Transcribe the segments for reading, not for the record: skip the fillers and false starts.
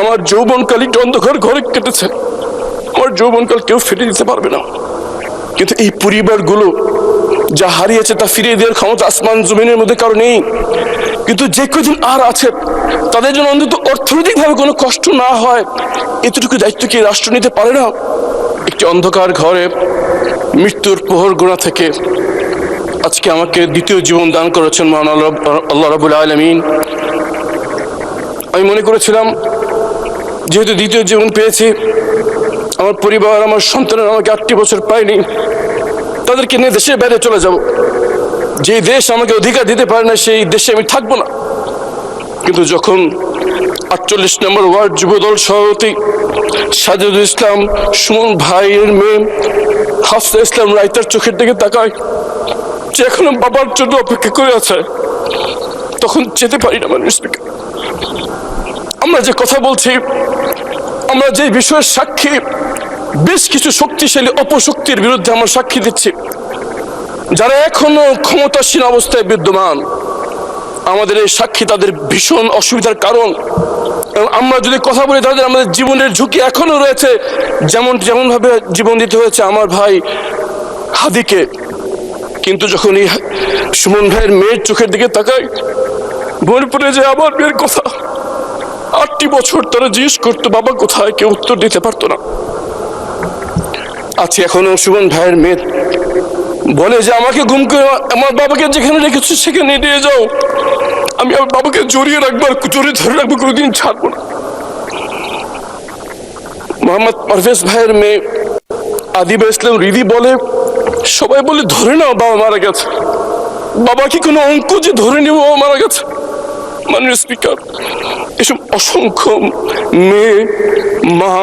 আমার যৌবনকাল একটু অন্ধকার ঘরে কেটেছে। আমার যৌবনকাল কেউ ফিরে দিতে পারবে না, কিন্তু এই পরিবারগুলো যা হারিয়েছে তা ফিরিয়ে দেওয়ার ক্ষমতা আসমান জমিনের মধ্যে কারো নেই। কিন্তু যে কদিন আর আছে তাদের জন্য অন্তত অর্থনৈতিকভাবে কোনো কষ্ট না হয়, এতটুকু দায়িত্ব কি রাষ্ট্র নিতে পারে না? একটি অন্ধকার ঘরে মৃত্যুর প্রহর গোনা থেকে আজকে আমাকে দ্বিতীয় জীবন দান করেছেন মহান আল্লাহ রাব্বুল আলামিন। আমি মনে করেছিলাম যেহেতু দ্বিতীয় জীবন পেয়েছি, আমার পরিবার, আমার সন্তানের আমাকে 8টি বছর পায়নি, তাদেরকে নিয়ে দেশের বাইরে চলে যাব। যে দেশ আমাকে অধিকার দিতে পারে না সেই দেশে আমি থাকবো না। কিন্তু যখন 48 নম্বর ওয়ার্ড যুবদল সভাপতি সাজিদুল ইসলাম সুমন ভাইয়ের মেয়ে হাফসা ইসলাম রাইতার চোখের দিকে তাকায়, যে এখনো বাবার জন্য অপেক্ষা করে আছে, তখন যেতে পারি না। মানুষ, আমরা যে কথা বলছি, আমরা যে বিষয়ের সাক্ষী, বেশ কিছু শক্তিশালী অপশক্তির বিরুদ্ধে আমরা সাক্ষী দিচ্ছি, যারা এখনো ক্ষমতাসীন অবস্থায় বিদ্যমান। আমাদের এই সাক্ষী তাদের ভীষণ অসুবিধার কারণ। আমরা যদি কথা বলি তাদের আমাদের জীবনের ঝুঁকি এখনো রয়েছে, যেমন ভাবে জীবন দিতে হয়েছে আমার ভাই হাদিকে। কিন্তু যখন এই সুমন ভাইয়ের মেয়ের চোখের দিকে তাকাই, মনে পড়ে যে আমার মেয়ের কথা। 8টি বছর তারা জিজ্ঞেস করতো বাবা কোথায়, কেউ উত্তর দিতে পারতো না। আজকে এখনো সুমন ভাইয়ের মেয়ে বলে যে আমাকে গুম করে আমার বাবাকে যেখানে রেখেছো সেখানে নিয়ে যাও, আমি আমার বাবাকে জড়িয়ে রাখবো, জড়িয়ে ধরে রাখবো, কোনোদিন ছাড়বো না। মোহাম্মদ পারভেজ ভাইয়ের মেয়ে আদিবা ইসলাম রিদি বলে, সবাই বলে ধরে নাও বাবা মারা গেছে, বাবা কি কোনো অঙ্ক যে ধরে নিব বাবা মারা গেছে? মাননীয় স্পিকার, এসব অসংখ্য মেয়ে, মা,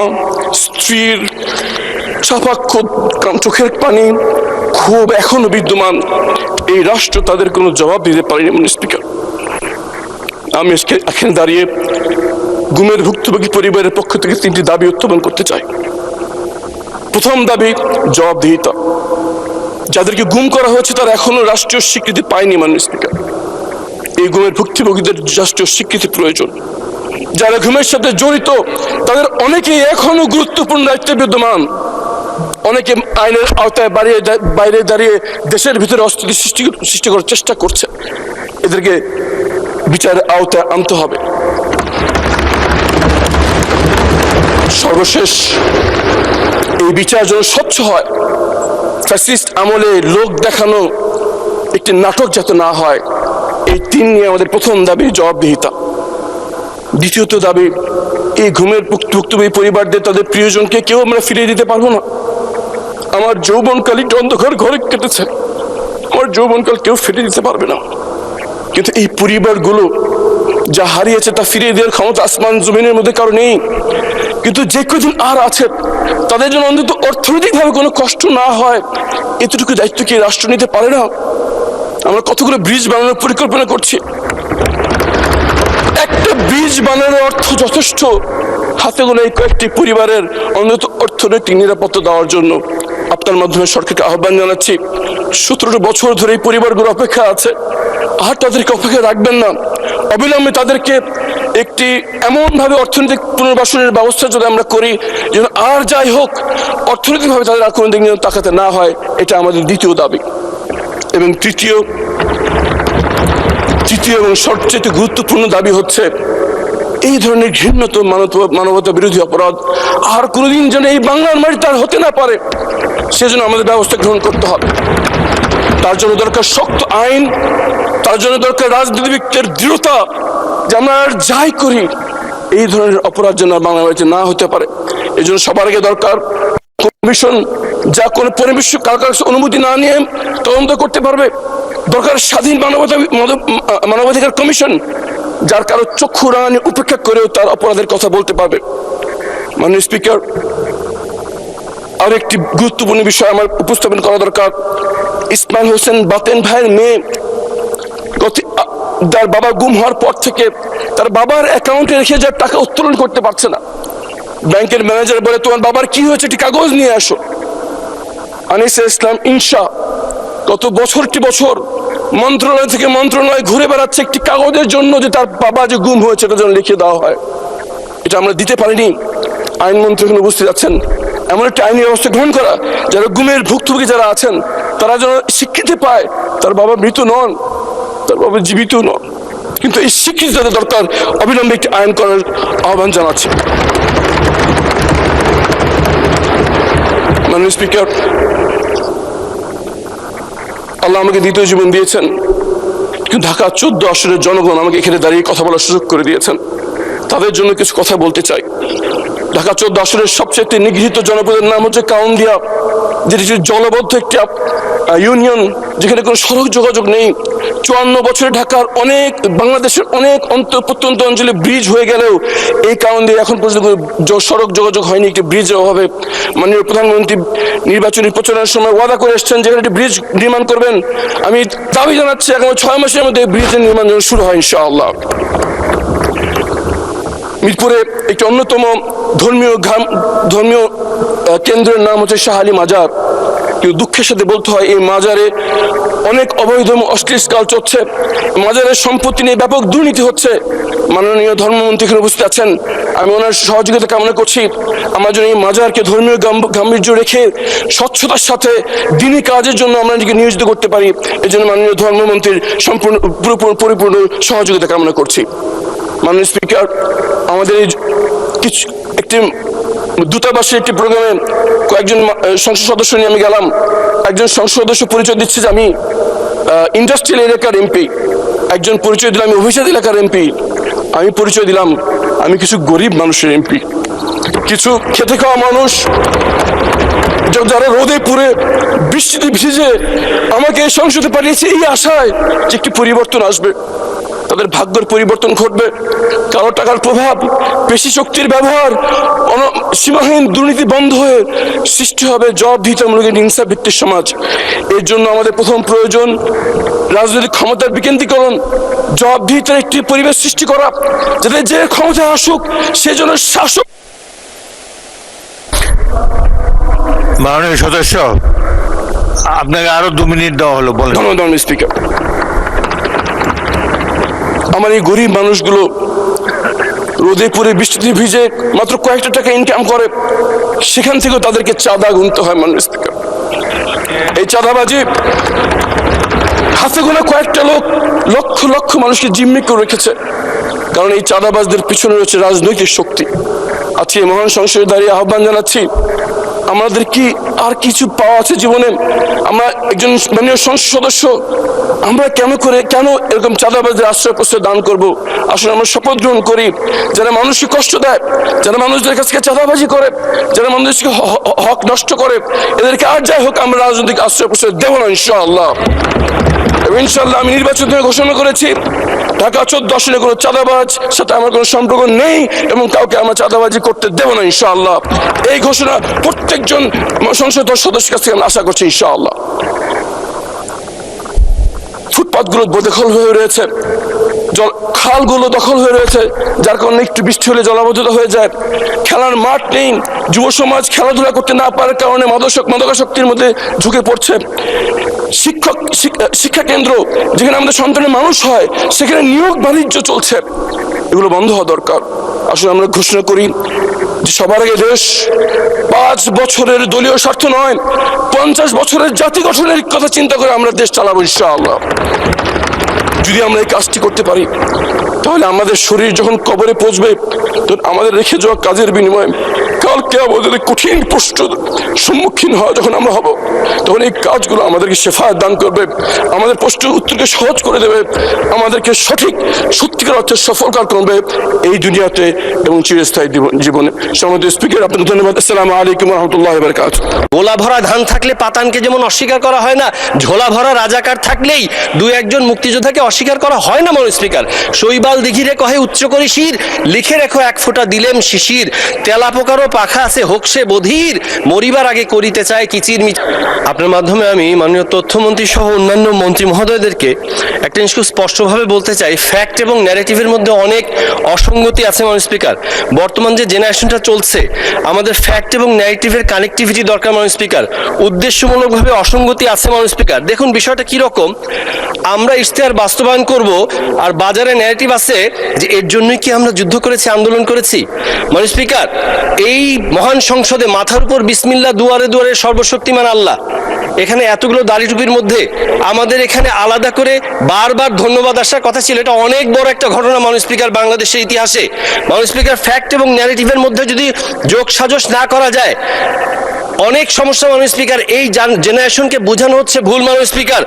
স্ত্রীর চোখের পানি, ক্ষোভ এখনো বিদ্যমান। এই রাষ্ট্র তাদের কোনো জবাব দিতে পারেনি। মাননীয় স্পিকার, আমি এখানে দাঁড়িয়ে গুমের ভুক্তভোগী পরিবারের পক্ষ থেকে 3টি দাবি উত্থাপন করতে চাই। প্রথম দাবি জবাবদিহিতা। যাদেরকে গুম করা হয়েছে তারা এখনো রাষ্ট্রীয় স্বীকৃতি পায়নি। মাননীয় স্পিকার, এই গুমের ভুক্তভোগীদের রাষ্ট্রীয় স্বীকৃতি প্রয়োজন। যারা গুমের সাথে জড়িত তাদের অনেকেই এখনো গুরুত্বপূর্ণ দায়িত্বে বিদ্যমান। অনেকে আইনের আওতায় বাইরে দাঁড়িয়ে দেশের ভিতরে অস্থিতি সৃষ্টি করার চেষ্টা করছে। এদেরকে বিচারের আওতায় আনতে হবে। সর্বশেষ, এই বিচার যেন স্বচ্ছ হয়, ফ্যাসিস্ট আমলে লোক দেখানো একটি নাটক যাতে না হয়। এই 3 নিয়ে আমাদের প্রথম দাবি জবাবদিহিতা। দ্বিতীয়ত দাবি, এই ঘুমের ভুক্তভোগী পরিবারদের তাদের প্রিয়জনকে কেউ আমরা ফিরিয়ে দিতে পারবো না। আমার যৌবনকাল একটু অন্ধকার ঘরে কেটেছে, আমার যৌবনকাল কেউ ফিরিয়ে দিতে পারবে না। কিন্তু এই পরিবারগুলো যা হারিয়েছে তা ফিরিয়ে দেওয়ার ক্ষমতা আসমান জমিনের মধ্যে কারো নেই। কিন্তু যে কদিন আর আছে তাদের জন্য অন্তত অর্থনৈতিকভাবে কোনো কষ্ট না হয়, এতটুকু দায়িত্ব কি রাষ্ট্র নিতে পারে না? আমরা কতগুলো ব্রিজ বানানোর পরিকল্পনা করছি। একটা ব্রিজ বানানোর অর্থ যথেষ্ট হাতে গোনা এই কয়েকটি পরিবারের অন্তত অর্থনৈতিক নিরাপত্তা দেওয়ার জন্য। আপনার মাধ্যমে সরকারকে আহ্বান জানাচ্ছি, 17 বছর ধরে এই পরিবারগুলো অপেক্ষা আছে, আর তাদেরকে অপেক্ষা রাখবেন না। অবিলম্বে তাদেরকে একটি এমনভাবে অর্থনৈতিক পুনর্বাসনের ব্যবস্থা যদি আমরা করি যেন আর যাই হোক অর্থনৈতিকভাবে তাদের আর কোনো দিন যেন তাকাতে না হয়, এটা আমাদের দ্বিতীয় দাবি। এবং তৃতীয় এবং সবচেয়ে গুরুত্বপূর্ণ দাবি হচ্ছে, এই ধরনের ঘৃণ্যত মানবতা বিরোধী অপরাধ আর কোনোদিন যেন এই বাংলার মাটিতে আর হতে না পারে, সেজন্য আমাদের ব্যবস্থা গ্রহণ করতে হবে। তার জন্য দরকার শক্ত আইন, তার জন্য দরকার রাজনীতিবিদদের দৃঢ়তা, যে আমরা আর যাই করি এই ধরনের অপরাধ যেন বাংলার মাটিতে না হতে পারে। এই জন্য সবার আগে দরকার কমিশন, যা কোনো পরিবেশ কার অনুমতি না নিয়ে তদন্ত করতে পারবে। দরকার স্বাধীন মানবাধিকার কমিশন, যার কারো চক্ষু রাঙানি উপেক্ষা করেও তার অপরাধের কথা বলতে পারবে। মাননীয় স্পিকার, আর একটি গুরুত্বপূর্ণ বিষয় আমার উপস্থাপন করা দরকার। ইসমাইল হোসেন বাতেন ভাইয়ের মেয়ে, তার বাবা গুম হওয়ার পর থেকে তার বাবার অ্যাকাউন্টে রেখে যাওয়ার টাকা উত্তোলন করতে পারছে না। ব্যাংকের ম্যানেজার বলে, তোমার বাবার কি হয়েছে, একটি কাগজ নিয়ে আসো। আনিসা ইসলাম ইনশা গত বছরটি বছর মন্ত্রণালয় থেকে মন্ত্রণালয় ঘুরে বেড়াচ্ছে একটি কাগজের জন্য, যে তার বাবা যে গুম হয়েছে এটা যেন লিখে দেওয়া হয়। এটা আমরা দিতে পারিনি। আইনমন্ত্রী এখানে উপস্থিত আছেন, এমন একটা আইনি ব্যবস্থা গ্রহণ করা যারা গুমের ভুক্তভোগী যারা আছেন তারা যেন স্বীকৃতি পায় তার বাবা মৃত নন, তার বাবা জীবিত নন। কিন্তু এই স্বীকৃতি তাদের দরকার, অবিলম্বে একটি আইন করার আহ্বান জানাচ্ছি। মাননীয় স্পিকার, আল্লাহ আমাকে দ্বিতীয় জীবন দিয়েছেন, কিন্তু ঢাকা 14 আসনের জনগণ আমাকে এখানে দাঁড়িয়ে কথা বলার সুযোগ করে দিয়েছেন। তাদের জন্য কিছু কথা বলতে চাই। ঢাকা 14 আসনের সবচেয়ে নিগৃহীত জনপদের নাম হচ্ছে কাউন্দিয়া, যেটি জলবদ্ধ একটি ইউনিয়ন, যেখানে কোনো সড়ক যোগাযোগ নেই। 54 বছরে ঢাকার বাংলাদেশের অনেক প্রত্যন্ত অঞ্চলে ব্রিজ হয়ে গেলেও এই কাউন্দিয়া এখন পর্যন্ত সড়ক যোগাযোগ হয়নি একটি ব্রিজের অভাবে। মাননীয় প্রধানমন্ত্রী নির্বাচনী প্রচারণার সময় ওয়াদা করে এসছেন যেখানে একটি ব্রিজ নির্মাণ করবেন। আমি দাবি জানাচ্ছি আগামী 6 মাসের মধ্যে ব্রিজের নির্মাণ যেন শুরু হয় ইনশাআল্লাহ। মিরপুরে একটি অন্যতম ধর্মীয় কেন্দ্রের নাম হচ্ছে শাহ আলী মাজার, কিন্তু দুঃখের সাথে বলতে হয় এই মাজারে অনেক অবৈধ অশ্লীল কাজ চলছে, মাজারের সম্পত্তি নিয়ে ব্যাপক দুর্নীতি হচ্ছে। মাননীয় ধর্মমন্ত্রী এখানে উপস্থিত আছেন, আমি ওনার সহযোগিতা কামনা করছি। আমরা যেন এই মাজারকে ধর্মীয় গাম্ভীর্য রেখে স্বচ্ছতার সাথে দিনী কাজের জন্য আমরা নিজেকে নিয়োজিত করতে পারি, এই জন্য মাননীয় ধর্মমন্ত্রীর পরিপূর্ণ সহযোগিতা কামনা করছি। মাননীয় স্পিকার, আমাদের একটি দূতাবাসের একটি প্রোগ্রামে কয়েকজন সংসদ সদস্য নিয়ে আমি গেলাম। একজন সংসদ সদস্য পরিচয় দিচ্ছে যে আমি ইন্ডাস্ট্রিয়াল এলাকার এমপি, একজন পরিচয় দিলাম আমি অভিজাত এলাকার এমপি, আমি পরিচয় দিলাম আমি কিছু গরিব মানুষের এমপি, কিছু খেতে খাওয়া মানুষ যারা রোদে পুড়ে বৃষ্টিতে ভিজে আমাকে সংসদে পাঠিয়েছে এই আশায় যে একটি পরিবর্তন আসবে, তাদের ভাগ্যের পরিবর্তন ঘটবে। কালো টাকার প্রভাব, পেশি শক্তির ব্যবহার, সীমাহীন দুর্নীতি বন্ধ হয়ে সৃষ্টি হবে জবাবদিহিতামূলক হিংসা ভিত্তিক সমাজ। এর জন্য আমাদের প্রথম প্রয়োজন রাজনৈতিক ক্ষমতার বিকেন্দ্রীকরণ, জবাবদিহিতার একটি পরিবেশ সৃষ্টি করা, যাতে যে ক্ষমতায় আসুক সেজন্য শাসক। মাননীয় সদস্য, আপনাকে আরো 2 মিনিট দেওয়া হলো, বলেন। ধন্যবাদ স্পিকার। আমার এই গরিব মানুষগুলো রোদে পুড়ে বৃষ্টিতে ভিজে মাত্র কয়েকটা টাকা ইনকাম করে, সেখান থেকেও তাদেরকে চাঁদা গুনতে হয়। মাননীয় স্পিকার, এই চাঁদাবাজি হাতে গোনা কয়েকটা লোক লক্ষ লক্ষ মানুষকে জিম্মি করে রেখেছে, কারণ এই চাঁদাবাজদের পিছনে রয়েছে রাজনৈতিক শক্তি। আজকে এই মহান সংসদে দাঁড়িয়ে আহ্বান জানাচ্ছি, আমাদের কি আর কিছু পাওয়া আছে জীবনে? আমরা একজন মাননীয় সংসদ সদস্য, আমরা কেন এরকম চাঁদাবাজদের আশ্রয় প্রশ্রয় দান করব? আসলে আমরা শপথ গ্রহণ করি, যারা মানুষকে কষ্ট দেয়, যারা মানুষদের কাছ থেকে চাঁদাবাজি করে, যারা মানুষকে হক নষ্ট করে, এদেরকে আর যাই হোক আমরা রাজনৈতিক আশ্রয় প্রশ্রয় দেব না ইনশাআল্লাহ। ইনশাআল্লাহ আমি নির্বাচন থেকে ঘোষণা করেছি ঢাকা 14 আসনে কোনো চাঁদাবাজ সাথে আমার কোনো সম্পর্ক নেই এবং কাউকে আমরা চাঁদাবাজি করতে দেব না ইনশাআল্লাহ। এই ঘোষণা প্রত্যেকজন সংসদ সদস্যের কাছ থেকে আমি আশা করছি ইনশাআল্লাহ। ফুটপাথগুলো বেদখল হয়ে রয়েছে, খালগুলো দখল হয়ে রয়েছে, যার কারণে একটু বৃষ্টি হলে জলাবদ্ধতা হয়ে যায়। খেলার মাঠ নেই, যুব সমাজ খেলাধুলা করতে না পারার কারণে মাদকাসক্তির মধ্যে ঝুঁকে পড়ছে। শিক্ষা কেন্দ্র যেখানে আমাদের সন্তানের মানুষ হয়, সেখানে নিয়োগ বাণিজ্য চলছে, এগুলো বন্ধ হওয়া দরকার। আসলে আমরা ঘোষণা করি যে সবার আগে দেশ 5 বছরের দলীয় স্বার্থ নয়, 50 বছরের জাতি গঠনের কথা চিন্তা করে আমরা দেশ চালাবো ইনশাআল্লাহ। যদি আমরা এই কাজটি করতে পারি, তাহলে আমাদের শরীর যখন কবরে পৌঁছবে, তখন আমাদের রেখে যাওয়া কাজের বিনিময়ে কালকে আমাদের কঠিন প্রশ্নের সম্মুখীন হওয়া যখন আমরা হব, তখন এই কাজগুলো আমাদেরকে শেফায়াত দান করবে, আমাদের প্রশ্নের উত্তরকে সহজ করে দেবে, আমাদেরকে সত্যিকার অর্থে সফলকার করবে এই দুনিয়াতে এবং চিরস্থায়ী জীবনে। সম্মানিত স্পিকার, আপনাকে ধন্যবাদ। আসসালামু আলাইকুম ওয়া রাহমাতুল্লাহি ওয়া বারাকাতুহু। গোলা ভরা ধান থাকলে পাতানকে যেমন অস্বীকার করা হয় না, ঝোলা ভরা রাজাকার থাকলেই 2-1 মুক্তিযোদ্ধাকে অস্বীকার করা হয় না। মাননীয় স্পিকার, শৈবাল দিঘিরে কহে উচ্চ করি শির, লিখে রেখো 1 ফোঁটা দিলেম শিশির, তেলা পোকারও পাখা আছে হোক সে বধির, মরিবার আগে করিতে চায় কিচির মিচির। আপনার মাধ্যমে আমি মাননীয় তথ্যমন্ত্রী সহ অন্যান্য মন্ত্রী মহোদয়দেরকে একটা জিনিস খুব স্পষ্টভাবে বলতে চাই, ফ্যাক্ট এবং ন্যারেটিভের মধ্যে অনেক অসঙ্গতি আছে মাননীয় স্পিকার। বর্তমান যে জেনারেশনটা চলছে, আমাদের ফ্যাক্ট এবং ন্যারেটিভের কানেক্টিভিটি দরকার মাননীয় স্পিকার। উদ্দেশ্যমূলকভাবে অসঙ্গতি আছে মাননীয় স্পিকার। দেখুন বিষয়টা কি রকম, আমরা ইশতেহার বাস্তবায়ন করব আর বাজারে ন্যারেটিভ আছে যে এর জন্যই কি আমরা যুদ্ধ করেছি, আন্দোলন করেছি। মাননীয় স্পিকার, এই মহান সংসদে মাথার উপর বিসমিল্লাহ, দুয়ারে দুয়ারে সর্বশক্তিমান আল্লাহ, এখানে এতগুলো দাড়ি টুপির মধ্যে আমাদের এখানে আলাদা করে বারবার ধন্যবাদ আসার কথা ছিল। এটা অনেক বড় একটা ঘটনা মাননীয় স্পিকার বাংলাদেশের ইতিহাসে। মাননীয় স্পিকার, ফ্যাক্ট এবং ন্যারেটিভের মধ্যে যদি যোগ সাজস না করা যায়, অনেক সমস্যা মাননীয় স্পিকার। এই জেনারেশনকে বোঝানো হচ্ছে ভুল মাননীয় স্পিকার।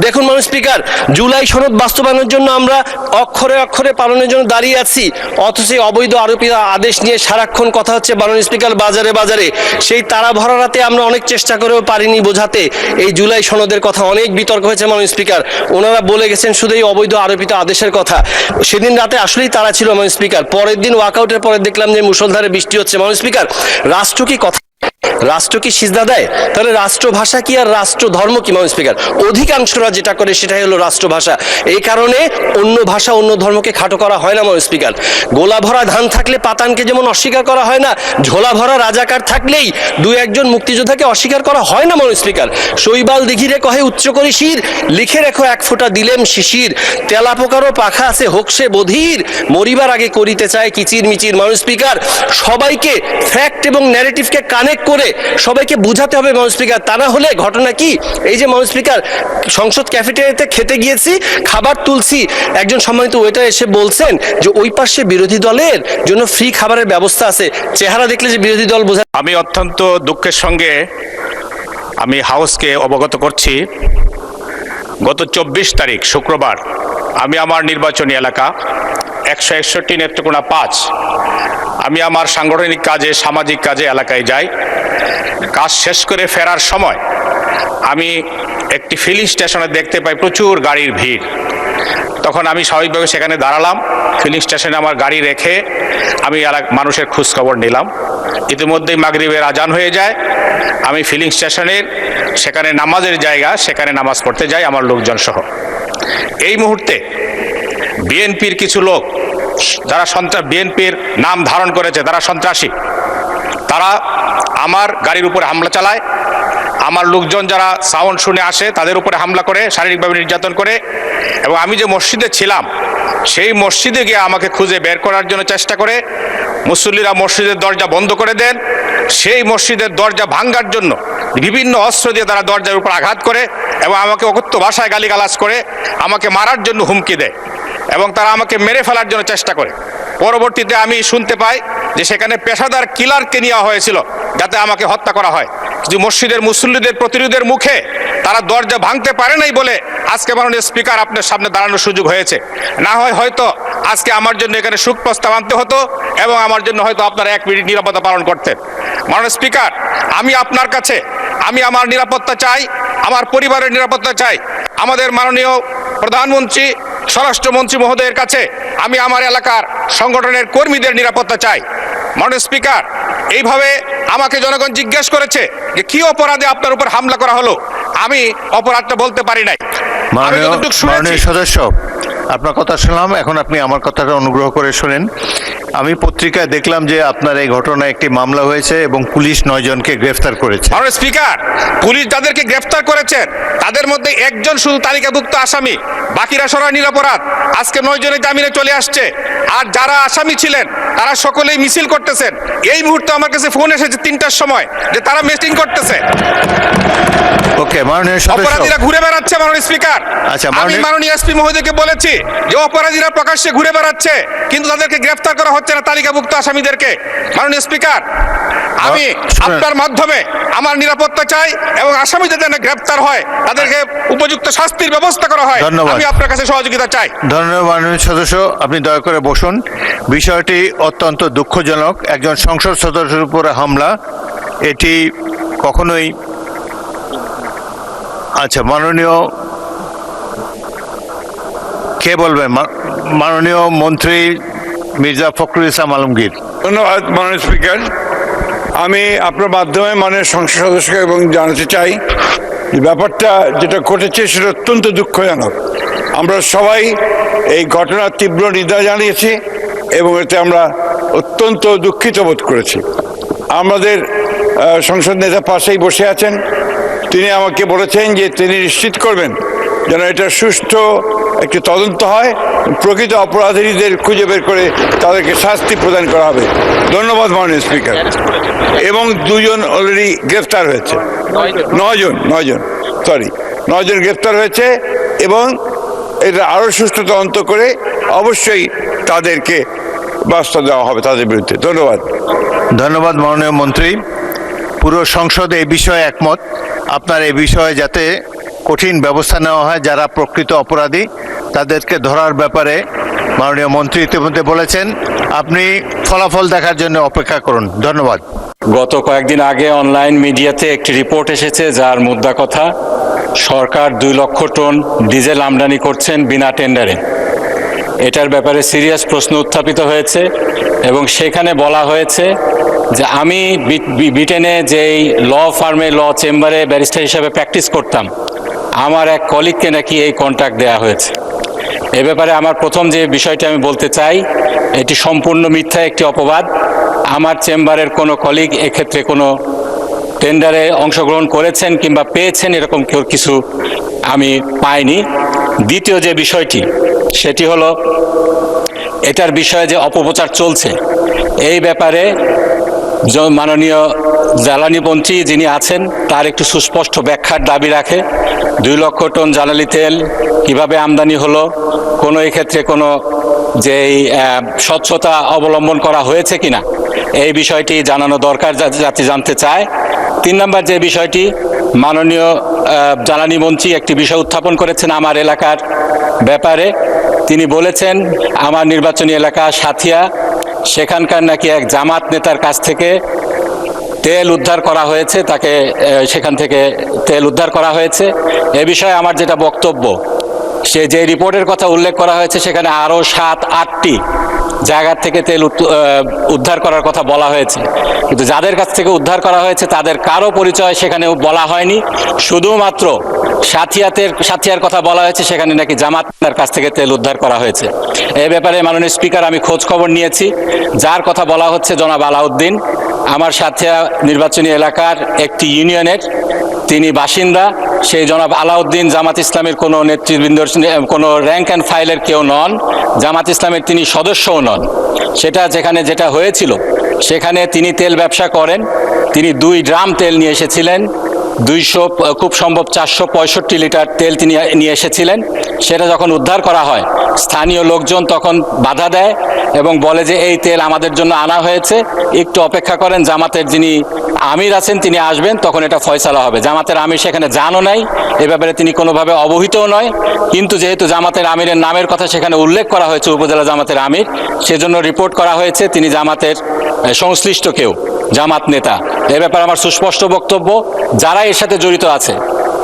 দেখুন মাননীয় স্পিকার, জুলাই সনদ বাস্তবায়নের জন্য আমরা অক্ষরে অক্ষরে পালনের জন্য দাঁড়িয়ে আছি, অথচ এই অবৈধ আরোপিত আদেশ নিয়ে সারাক্ষণ কথা হচ্ছে মাননীয় স্পিকার বাজারে বাজারে। সেই তারা ভরা রাতে আমরা অনেক চেষ্টা করেও পারিনি বোঝাতে এই জুলাই সনদের কথা। অনেক বিতর্ক হয়েছে মাননীয় স্পিকার, ওনারা বলে গেছেন শুধু এই অবৈধ আরোপিত আদেশের কথা। সেদিন রাতে আসলেই তারা ছিল মাননীয় স্পিকার। পরের দিন ওয়াকআউটের পরে দেখলাম যে মুষলধারে বৃষ্টি হচ্ছে। মাননীয় স্পিকার, রাষ্ট্র কি কথা, রাষ্ট্র কি সিজদা দেয়? তাহলে রাষ্ট্রভাষা কি আর রাষ্ট্র ধর্ম কি মাননীয় স্পিকার? অধিকাংশরা যেটা করে সেটাই হলো রাষ্ট্রভাষা। এই কারণে অন্য ভাষা অন্য ধর্মকে খাটো করা হয় না মাননীয় স্পিকার। গোলা ভরা ধান থাকলে পাতানকে যেমন অস্বীকার করা হয় না, ঝোলা ভরা রাজাকার থাকলেই দুই একজন মুক্তিযোদ্ধাকে অস্বীকার করা হয় না মাননীয় স্পিকার। শৈবাল দিঘিরে কহে উচ্চ করি শির, লিখে রেখো এক ফোঁটা দিলেম শিশির, তেলা পোকারও পাখা আছে হোক সে বধির, মরিবার আগে করিতে চায় কিচির মিচির। মাননীয় স্পিকার, সবাইকে ফ্যাক্ট এবং ন্যারেটিভকে কানেক্ট করে সবাইকে বুঝাতে হবে মাননীয় স্পিকার। তা না হলে ঘটনা কি, এই যে মাননীয় স্পিকার সংসদ ক্যাফেটেরিয়াতে খেতে গিয়েছি, খাবার তুলছি, একজন সম্মানিত ওয়েটার এসে বলছেন যে ওই পাশে বিরোধী দলের জন্য ফ্রি খাবারের ব্যবস্থা আছে। চেহারা দেখলে যে বিরোধী দল বোঝা। আমি অত্যন্ত দুঃখের সঙ্গে আমি হাউসকে অবগত করছি, গত 24 তারিখ শুক্রবার আমি আমার নির্বাচনী এলাকা 161 নেত্রকোনা 5 আমি আমার সাংগঠনিক কাজে, সামাজিক কাজে এলাকায় যাই। কাজ শেষ করে ফেরার সময় আমি একটি ফিলিং স্টেশনে দেখতে পাই প্রচুর গাড়ির ভিড়। তখন আমি স্বাভাবিকভাবে সেখানে দাঁড়ালাম, ফিলিং স্টেশনে আমার গাড়ি রেখে আমি মানুষের খোঁজখবর নিলাম। ইতিমধ্যেই মাগরিবের আজান হয়ে যায়। আমি ফিলিং স্টেশনের সেখানে নামাজের জায়গা, সেখানে নামাজ পড়তে যাই আমার লোকজন সহ। এই মুহূর্তে বিএনপির কিছু লোক, যারা বিএনপির নাম ধারণ করেছে, তারা সন্ত্রাসী, তারা আমার গাড়ির উপরে হামলা চালায়। আমার লোকজন যারা সাউন্ড শুনে আসে তাদের উপরে হামলা করে, শারীরিকভাবে নির্যাতন করে। এবং আমি যে মসজিদে ছিলাম সেই মসজিদে গিয়ে আমাকে খুঁজে বের করার জন্য চেষ্টা করে। মুসল্লিরা মসজিদের দরজা বন্ধ করে দেন। সেই মসজিদের দরজা ভাঙার জন্য বিভিন্ন অস্ত্র দিয়ে তারা দরজার উপর আঘাত করে এবং আমাকে অকথ্য ভাষায় গালিগালাজ করে আমাকে মারার জন্য হুমকি দেয় এবং তারা আমাকে মেরে ফেলার জন্য চেষ্টা করে। পরবর্তীতে আমি শুনতে পাই যে সেখানে পেশাদার কিলারকে নেওয়া হয়েছিল যাতে আমাকে হত্যা করা হয়। যে মসজিদের মুসল্লিদের প্রতিরোধের মুখে তারা দরজা ভাঙতে পারে নাই বলে আজকে মাননীয় স্পিকার আপনার সামনে দাঁড়ানোর সুযোগ হয়েছে। না হয় হয়তো আজকে আমার জন্য এখানে শোক প্রস্তাব আনতে হতো এবং আমার জন্য হয়তো আপনারা 1 মিনিট নিরাপত্তা পালন করতেন। মাননীয় স্পিকার, আমি আপনার কাছে আমি আমার নিরাপত্তা চাই, আমার পরিবারের নিরাপত্তা চাই। আমাদের মাননীয় প্রধানমন্ত্রী, স্বরাষ্ট্রমন্ত্রী মহোদয়ের কাছে আমি আমার এলাকার সংগঠনের কর্মীদের নিরাপত্তা চাই। মাননীয় স্পিকার, এইভাবে আমাকে জনগণ জিজ্ঞেস করেছে যে কি অপরাধে আপনার উপর হামলা করা হলো। আমি অপরাধটা বলতে পারি নাই। মাননীয় সদস্য, আপনার কথা শুনলাম, এখন আপনি আমার কথাটা অনুগ্রহ করে শুনেন। আমি পত্রিকায় দেখলাম যে আপনার এই ঘটনায় একটি মামলা হয়েছে এবং পুলিশ 9 জনকে গ্রেফতার করেছে। মাননীয় স্পিকার, পুলিশ যাদেরকে গ্রেফতার করেছেন তাদের মধ্যে একজন শুধু তালিকাভুক্ত আসামি, বাকিরা সরাই নিরপরাধ। আজকে 9 জনের জামিনে চলে আসছে। আর যারা আসামি ছিলেন তারা সকলেই মিছিল করতেছেন। এই মুহূর্তে আমার কাছে ফোন এসেছে 3টার সময় যে তারা মিটিং করতেছে। ওকে মাননীয় সদস্য, অপরাধীরা ঘুরে বেড়াচ্ছে মাননীয় স্পিকার। আচ্ছা, আমি মাননীয় এসপি মহোদয়কে বলেছি যে অপরাধীরা প্রকাশ্যে ঘুরে বেড়াচ্ছে কিন্তু তাদেরকে গ্রেফতার করা হচ্ছে না, তালিকাভুক্ত আসামিদেরকে। মাননীয় স্পিকার, আমি আপনার মাধ্যমে আমার নিরাপত্তা চাই এবং আসামিদের যেন গ্রেফতার হয়, তাদেরকে উপযুক্ত শাস্তির ব্যবস্থা করা হয়। আমি আপনার কাছে সহযোগিতা চাই। ধন্যবাদ মাননীয় সদস্য, আপনি দয়া করে বসুন। বিষয়টি অত্যন্ত দুঃখজনক। একজন সংসদ সদস্যের উপরে হামলা, এটি কখনোই। আচ্ছা, মাননীয় কে বলবেন? মাননীয় মন্ত্রী মির্জা ফখরুল ইসলাম আলমগীর। ধন্যবাদ মাননীয় স্পিকার। আমি আপনার মাধ্যমে মাননীয় সংসদ সদস্যকে এবং জানাতে চাই যে ব্যাপারটা যেটা ঘটেছে সেটা অত্যন্ত দুঃখজনক। আমরা সবাই এই ঘটনার তীব্র নিন্দা জানিয়েছি এবং এতে আমরা অত্যন্ত দুঃখিত বোধ করেছি। আমাদের সংসদ নেতা পাশেই বসে আছেন, তিনি আমাকে বলেছেন যে তিনি নিশ্চিত করবেন যেন এটা সুষ্ঠু একটি তদন্ত হয়, প্রকৃত অপরাধীদের খুঁজে বের করে তাদেরকে শাস্তি প্রদান করা হবে। ধন্যবাদ মাননীয় স্পিকার। এবং 2 জন অলরেডি গ্রেফতার হয়েছে, 9 জন গ্রেফতার হয়েছে এবং এটা আরও সুষ্ঠু তদন্ত করে অবশ্যই তাদেরকে ব্যবস্থা দেওয়া হবে তাদের বিরুদ্ধে। ধন্যবাদ। ধন্যবাদ মাননীয় মন্ত্রী। পুরো সংসদ এই বিষয়ে একমত। আপনার এই বিষয়ে যাতে কঠিন ব্যবস্থা নেওয়া হয়, যারা প্রকৃত অপরাধী তাদেরকে ধরার ব্যাপারে মাননীয় মন্ত্রী ইতিমধ্যে বলেছেন। আপনি ফলাফল দেখার জন্য অপেক্ষা করুন। ধন্যবাদ। গত কয়েকদিন আগে অনলাইন মিডিয়াতে একটি রিপোর্ট এসেছে যার মুদ্রা কথা সরকার 2 লক্ষ টন ডিজেল আমদানি করছেন বিনা টেন্ডারে। এটার ব্যাপারে সিরিয়াস প্রশ্ন উত্থাপিত হয়েছে এবং সেখানে বলা হয়েছে যে আমি ব্রিটেনে যেই ল ফার্মে ল চেম্বারে ব্যারিস্টার হিসাবে প্র্যাকটিস করতাম, আমার এক কলিগকে নাকি এই কন্ট্রাক্ট দেওয়া হয়েছে। এ ব্যাপারে আমার প্রথম যে বিষয়টা আমি বলতে চাই, এটি সম্পূর্ণ মিথ্যা একটি অপবাদ। আমার চেম্বারের কোনো কলিগ এক্ষেত্রে কোনো টেন্ডারে অংশগ্রহণ করেছেন কিংবা পেয়েছেন এরকম কেউ কিছু আমি পাইনি। দ্বিতীয় যে বিষয়টি সেটি হলো এটার বিষয়ে যে অপপ্রচার চলছে, এই ব্যাপারে মাননীয় জ্বালানি মন্ত্রী যিনি আছেন তার একটু সুস্পষ্ট ব্যাখ্যার দাবি রাখে। 2 লক্ষ টন জ্বালানি তেল কিভাবে আমদানি হলো, কোনো এক্ষেত্রে কোনো যেই স্বচ্ছতা অবলম্বন করা হয়েছে কিনা এই বিষয়টি জানানো দরকার, যাতে জানতে চায়। 3 নম্বর যে বিষয়টি, মাননীয় জ্বালানি মন্ত্রী একটি বিষয় উত্থাপন করেছেন আমার এলাকার ব্যাপারে। তিনি বলেছেন আমার নির্বাচনী এলাকা সাথিয়া, সেখানকার নাকি এক জামাত নেতার কাছ থেকে তেল উদ্ধার করা হয়েছে, তাকে সেখান থেকে তেল উদ্ধার করা হয়েছে। এ বিষয়ে আমার যেটা বক্তব্য, সে যে রিপোর্টের কথা উল্লেখ করা হয়েছে সেখানে আরও 7-8টি জায়গা থেকে তেল উদ্ধার করার কথা বলা হয়েছে, কিন্তু যাদের কাছ থেকে উদ্ধার করা হয়েছে তাদের কারো পরিচয় সেখানে বলা হয়নি। শুধুমাত্র সাথিয়ার কথা বলা হয়েছে, সেখানে নাকি জামাতের কাছ থেকে তেল উদ্ধার করা হয়েছে। এই ব্যাপারে মাননীয় স্পিকার আমি খোঁজ খবর নিয়েছি। যার কথা বলা হচ্ছে জনাব আলাউদ্দিন, আমার সাথিয়া নির্বাচনী এলাকার একটি ইউনিয়নের তিনি বাসিন্দা। সেই জনাব আলাউদ্দিন জামাত ইসলামের কোনো নেতৃবৃন্দর, কোনো র্যাঙ্ক অ্যান্ড ফাইলের কেউ নন, জামাত ইসলামের তিনি সদস্যও নন। সেটা যেটা হয়েছিল সেখানে তিনি তেল ব্যবসা করেন। তিনি 2 ড্রাম তেল নিয়ে এসেছিলেন, 200 খুব সম্ভব 465 লিটার তেল তিনি নিয়ে এসেছিলেন। সেটা যখন উদ্ধার করা হয়, স্থানীয় লোকজন তখন বাধা দেয় এবং বলে যে এই তেল আমাদের জন্য আনা হয়েছে, একটু অপেক্ষা করেন, জামাতের যিনি আমির আছেন তিনি আসবেন, তখন এটা ফয়সালা হবে। জামাতের আমির সেখানে জানও নাই, এ ব্যাপারে তিনি কোনোভাবে অবহিতও নয়। কিন্তু যেহেতু জামাতের আমিরের নামের কথা সেখানে উল্লেখ করা হয়েছে, উপজেলা জামাতের আমির, সেজন্য রিপোর্ট করা হয়েছে তিনি জামাতের সংশ্লিষ্ট কেউ, জামাত নেতা। এ ব্যাপারে আমার সুস্পষ্ট বক্তব্য, যারা এর সাথে জড়িত আছে,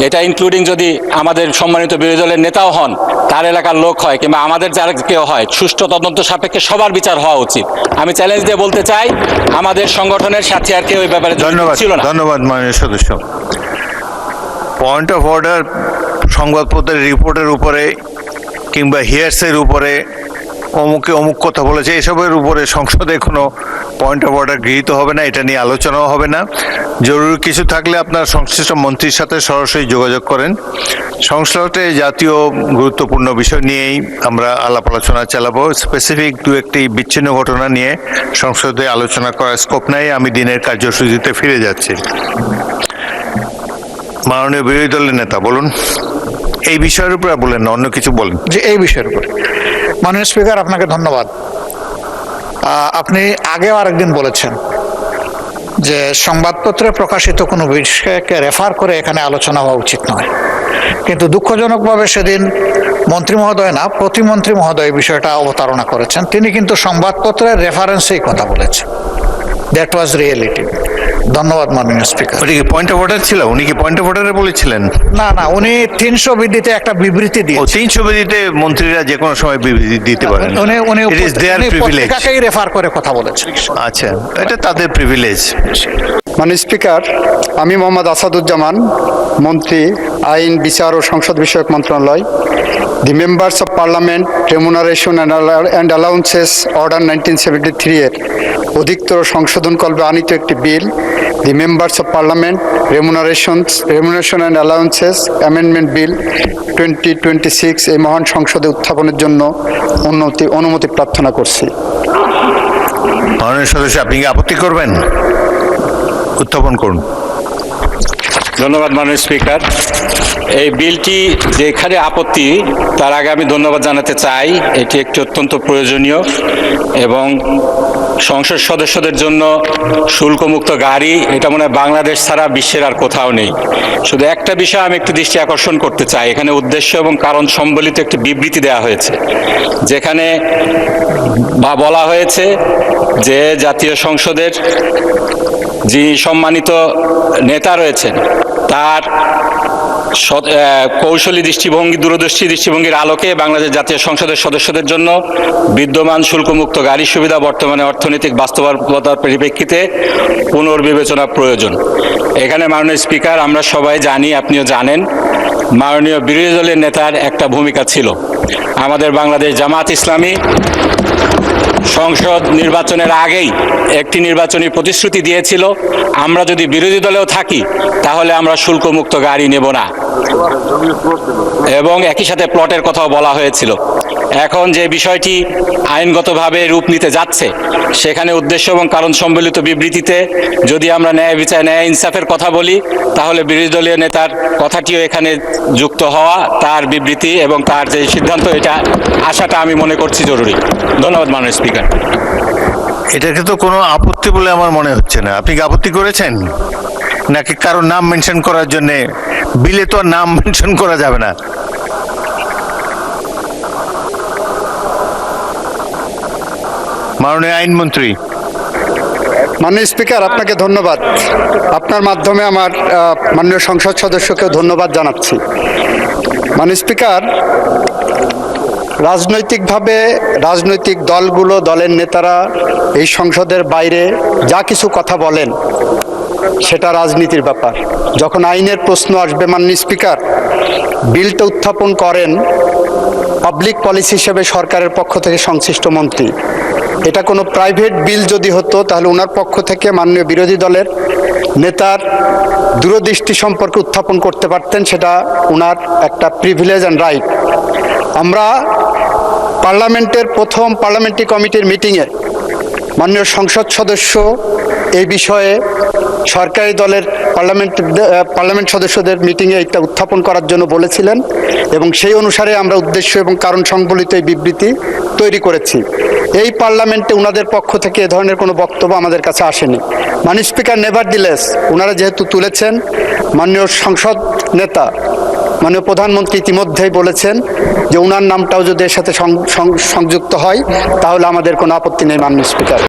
এটা ইনক্লুডিং যদি আমাদের সম্মানিত বিরোধী দলের নেতাও হন, তার এলাকার লোক হয় কিংবা আমাদের যারা কেউ হয়, সুষ্ঠু তদন্ত সাপেক্ষে সবার বিচার হওয়া উচিত। আমি চ্যালেঞ্জ দিয়ে বলতে চাই, আমাদের সংগঠনের সাথে আর কেউ এই ব্যাপারে ছিল না। ধন্যবাদ মাননীয় সদস্য। পয়েন্ট অফ অর্ডার, সংবাদপত্রের রিপোর্টের উপরে কিংবা হিয়ার্সের উপরে অমুকে অমুক কথা বলেছে, এসবের উপরে সংসদে কোনো পয়েন্ট অফ অর্ডার গৃহীত হবে না, এটা নিয়ে আলোচনাও হবে না। জরুরি কিছু থাকলে আপনার সংশ্লিষ্ট মন্ত্রীর সাথে সরাসরি যোগাযোগ করেন। সংসদে জাতীয় গুরুত্বপূর্ণ বিষয় নিয়েই আমরা আলাপ আলোচনা চালাবো। স্পেসিফিক 2-1টি বিচ্ছিন্ন ঘটনা নিয়ে সংসদে আলোচনা করার স্কোপ নাই। আমি দিনের কার্যসূচিতে ফিরে যাচ্ছি। মাননীয় বিরোধী দলের নেতা বলুন, এই বিষয়ের উপরে বলেন না, অন্য কিছু বলেন। যে এই বিষয়ের উপরে মাননীয় স্পিকার, আপনাকে ধন্যবাদ। আপনি আগেও আরেকদিন বলেছেন যে সংবাদপত্রে প্রকাশিত কোনো বিষয়কে রেফার করে এখানে আলোচনা হওয়া উচিত নয়, কিন্তু দুঃখজনকভাবে সেদিন মন্ত্রী মহোদয় না, প্রতিমন্ত্রী মহোদয় বিষয়টা অবতারণা করেছেন। তিনি কিন্তু সংবাদপত্রের রেফারেন্সেই কথা বলেছেন। That was reality. ধন্যবাদ মাননীয় স্পিকার। ওটা কি পয়েন্ট অফ অর্ডার ছিল? উনি কি পয়েন্ট অফ অর্ডারে বলেছিলেন? না না, উনি 300 বিধিতে একটা বিবৃতি ও দিয়েছেন। 300 বিধিতে মন্ত্রীরা যে কোনো সময় বিবৃতি দিতে পারেন। উনি উনি ইট ইজ দেয়ার উনি প্রিভিলেজ। পত্রিকাকেই রেফার করে কথা বলেছেন। আচ্ছা, এটা তাদের প্রিভিলেজ। মাননীয় স্পিকার, আমি মোহাম্মদ আসাদুজ্জামান, মন্ত্রী আইন, বিচার ও সংসদ বিষয়ক মন্ত্রণালয়। The members of parliament remuneration and allowances order 1973 এর অধিকতর সংশোধন কল্পে আনিত একটি বিল, the members of parliament remuneration and allowances amendment bill 2026 এই মহান সংসদে উত্থাপনের জন্য অনুমতি প্রার্থনা করছি। মাননীয় সদস্য, আপনি কি আপত্তি করবেন? উত্থাপন করুন। ধন্যবাদ মাননীয় স্পিকার। এই বিলটি যেখানে আপত্তি, তার আগে আমি ধন্যবাদ জানাতে চাই। এটি একটি অত্যন্ত প্রয়োজনীয় এবং সংসদ সদস্যদের জন্য শুল্কমুক্ত গাড়ি, এটা মনে হয় বাংলাদেশ ছাড়া বিশ্বের আর কোথাও নেই। শুধু একটা বিষয় আমি একটু দৃষ্টি আকর্ষণ করতে চাই। এখানে উদ্দেশ্য এবং কারণ সম্বলিত একটি বিবৃতি দেওয়া হয়েছে, যেখানে বলা হয়েছে যে জাতীয় সংসদের যিনি সম্মানিত নেতা রয়েছেন তার কৌশলী দৃষ্টিভঙ্গি, দূরদর্শী দৃষ্টিভঙ্গির আলোকে বাংলাদেশ জাতীয় সংসদের সদস্যদের জন্য বিদ্যমান শুল্কমুক্ত গাড়ি সুবিধা বর্তমানে অর্থনৈতিক বাস্তবতার পরিপ্রেক্ষিতে পুনর্বিবেচনা প্রয়োজন। এখানে মাননীয় স্পিকার, আমরা সবাই জানি, আপনিও জানেন, মাননীয় বিরোধী দলের নেতার একটা ভূমিকা ছিল। আমাদের বাংলাদেশ জামাত ইসলামী সংসদ নির্বাচনের আগেই একটি নির্বাচনী প্রতিশ্রুতি দিয়েছিল, আমরা যদি বিরোধী দলেও থাকি তাহলে আমরা শুল্কমুক্ত গাড়ি নেব না, এবং একই সাথে প্লটের কথাও বলা হয়েছিল। এখন যে বিষয়টি আইনগতভাবে রূপ নিতে যাচ্ছে, সেখানে উদ্দেশ্য এবং কারণ সম্বলিত বিবৃতিতে যদি আমরা ন্যায় বিচার, ন্যায় ইনসাফের কথা বলি, তাহলে বিরোধী দলীয় নেতার কথাটিও এখানে যুক্ত হওয়া, তার বিবৃতি এবং তার যে সিদ্ধান্ত, এটা আসাটা আমি মনে করছি জরুরি। ধন্যবাদ মাননীয় স্পিকার। এটাকে তো কোনো আপত্তি বলে আমার মনে হচ্ছে না। আপনি কি আপত্তি করেছেন নাকি কারো নাম মেনশন করার জন্য? বিলে তো আর নাম মেনশন করা যাবে না। মাননীয় আইনমন্ত্রী। মাননীয় স্পিকার, আপনাকে ধন্যবাদ। আপনার মাধ্যমে আমার মাননীয় সংসদ সদস্যকেও ধন্যবাদ জানাচ্ছি। মাননীয় স্পিকার, রাজনৈতিকভাবে রাজনৈতিক দলগুলো, দলের নেতারা এই সংসদের বাইরে যা কিছু কথা বলেন, সেটা রাজনীতির ব্যাপার। যখন আইনের প্রশ্ন আসবে, মাননীয় স্পিকার, বিলটা উত্থাপন করেন পাবলিক পলিসি হিসেবে সরকারের পক্ষ থেকে সংশ্লিষ্ট মন্ত্রী। এটা কোনো প্রাইভেট বিল যদি হতো, তাহলে ওনার পক্ষ থেকে মাননীয় বিরোধী দলের নেতার দূরদৃষ্টি সম্পর্কে উত্থাপন করতে পারতেন, সেটা ওনার একটা প্রিভিলেজ অ্যান্ড রাইট। আমরা পার্লামেন্টের প্রথম পার্লামেন্টারি কমিটির মিটিংয়ে মাননীয় সংসদ সদস্য এই বিষয়ে সরকারি দলের পার্লামেন্ট সদস্যদের মিটিংয়ে এটা উত্থাপন করার জন্য বলেছিলেন, এবং সেই অনুসারে আমরা উদ্দেশ্য এবং কারণ সংবলিত এই বিবৃতি তৈরি করেছি। এই পার্লামেন্টে ওনাদের পক্ষ থেকে এ ধরনের কোনো বক্তব্য আমাদের কাছে আসেনি। মাননীয় স্পিকার, নেভারদিলেস ওনারা যেহেতু তুলেছেন, মাননীয় সংসদ নেতা মাননীয় প্রধানমন্ত্রী ইতিমধ্যেই বলেছেন যে ওনার নামটাও যদি এর সাথে সংযুক্ত হয়, তাহলে আমাদের কোনো আপত্তি নেই মাননীয় স্পিকার।